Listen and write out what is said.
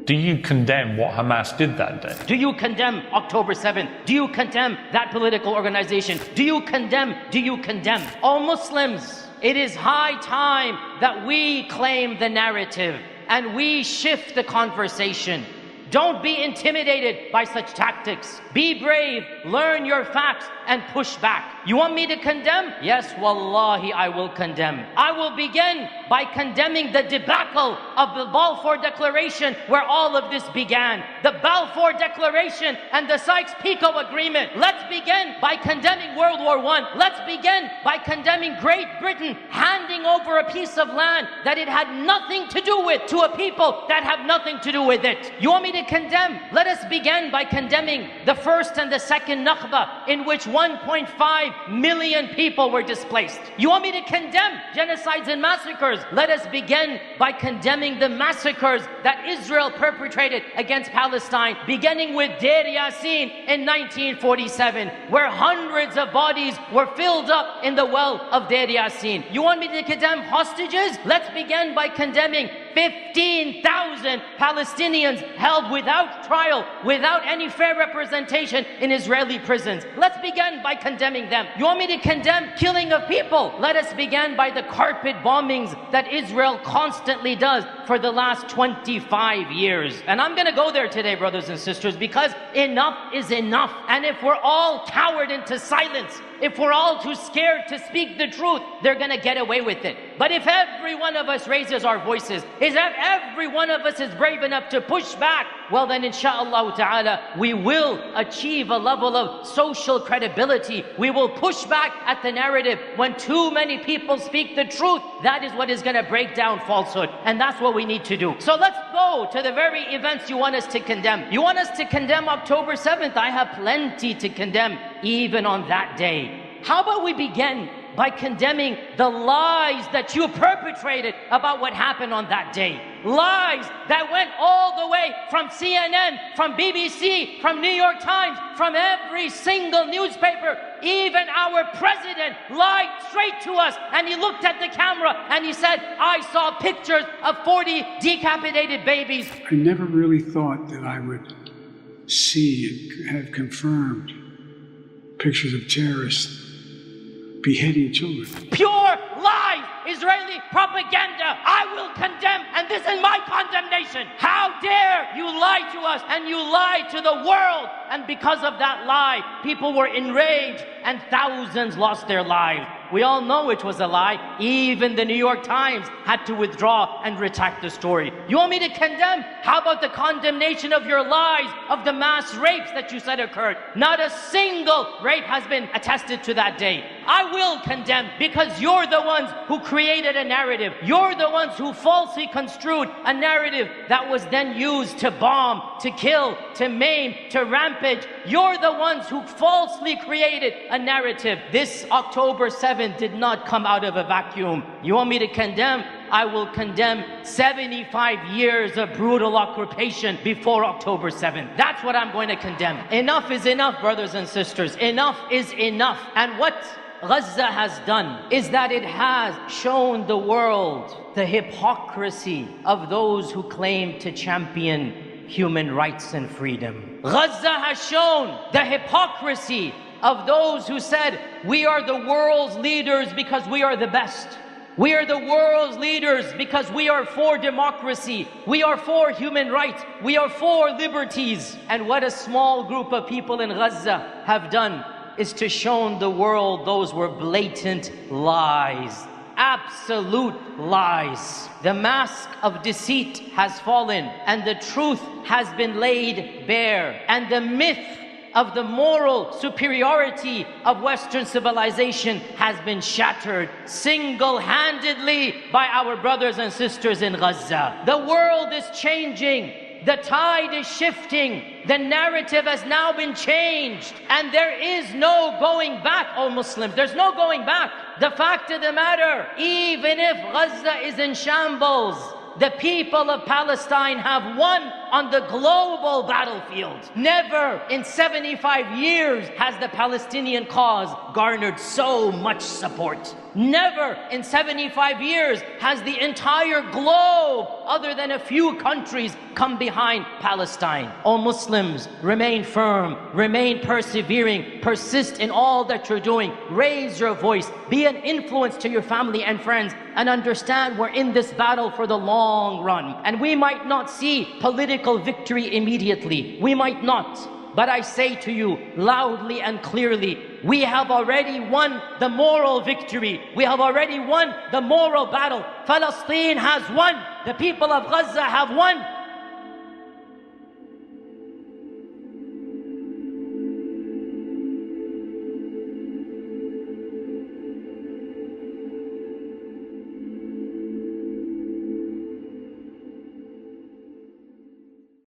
Do you condemn what Hamas did that day? Do you condemn October 7th? Do you condemn that political organization? Do you condemn? Oh Muslims, it is high time that we claim the narrative and we shift the conversation. Don't be intimidated by such tactics. Be brave, learn your facts, and push back. You want me to condemn? Yes, wallahi, I will condemn. I will begin by condemning the debacle of the Balfour Declaration where all of this began. The Balfour Declaration and the Sykes-Picot Agreement. Let's begin by condemning World War I. Let's begin by condemning Great Britain handing over a piece of land that it had nothing to do with to a people that have nothing to do with it. You want me to condemn? Let us begin by condemning the first and the second Nakba, in which 1.5 million people were displaced. You want me to condemn genocides and massacres? Let us begin by condemning the massacres that Israel perpetrated against Palestine, beginning with Deir Yassin in 1947, where hundreds of bodies were filled up in the well of Deir Yassin. You want me to condemn hostages? Let's begin by condemning 15,000 Palestinians held without trial, without any fair representation in Israeli prisons. Let's begin by condemning them. You want me to condemn killing of people? Let us begin by the carpet bombings that Israel constantly does for the last 25 years. And I'm going to go there today, brothers and sisters, because enough is enough. And if we're all cowered into silence, if we're all too scared to speak the truth, they're going to get away with it. But if every one of us raises our voices, if every one of us is brave enough to push back, well then insha'Allah ta'ala, we will achieve a level of social credibility. We will push back at the narrative. When too many people speak the truth, that is what is going to break down falsehood. And that's what we need to do. So let's go to the very events you want us to condemn. You want us to condemn October 7th? I have plenty to condemn even on that day. How about we begin by condemning the lies that you perpetrated about what happened on that day? Lies that went all the way from CNN, from BBC, from New York Times, from every single newspaper. Even our president lied straight to us, and he looked at the camera and he said, I saw pictures of 40 decapitated babies. I never really thought that I would see and have confirmed pictures of terrorists beheading children. Pure lies, Israeli propaganda. I will condemn, and this is my condemnation. How dare you lie to us, and you lie to the world. And because of that lie, people were enraged and thousands lost their lives. We all know it was a lie. Even the New York Times had to withdraw and retract the story. You want me to condemn? How about the condemnation of your lies of the mass rapes that you said occurred? Not a single rape has been attested to that day. I will condemn, because you're the ones who created a narrative. You're the ones who falsely construed a narrative that was then used to bomb, to kill, to maim, to rampage. You're the ones who falsely created a narrative. This October 7th did not come out of a vacuum. You want me to condemn? I will condemn 75 years of brutal occupation before October 7th. That's what I'm going to condemn. Enough is enough, brothers and sisters. Enough is enough. And what Gaza has done is that it has shown the world the hypocrisy of those who claim to champion human rights and freedom. Gaza has shown the hypocrisy of those who said, we are the world's leaders because we are the best. We are the world's leaders because we are for democracy. We are for human rights. We are for liberties. And what a small group of people in Gaza have done is to show the world those were blatant lies. Absolute lies. The mask of deceit has fallen and the truth has been laid bare. And the myth of the moral superiority of Western civilization has been shattered single-handedly by our brothers and sisters in Gaza. The world is changing. The tide is shifting. The narrative has now been changed. And there is no going back, oh Muslims. There's no going back. The fact of the matter, even if Gaza is in shambles, the people of Palestine have won on the global battlefield. Never in 75 years has the Palestinian cause garnered so much support. Never in 75 years has the entire globe, other than a few countries, come behind Palestine. O Muslims, remain firm, remain persevering, persist in all that you're doing, raise your voice, be an influence to your family and friends, and understand we're in this battle for the long run. And we might not see political victory immediately. We might not. But I say to you loudly and clearly, we have already won the moral victory. We have already won the moral battle. Palestine has won. The people of Gaza have won.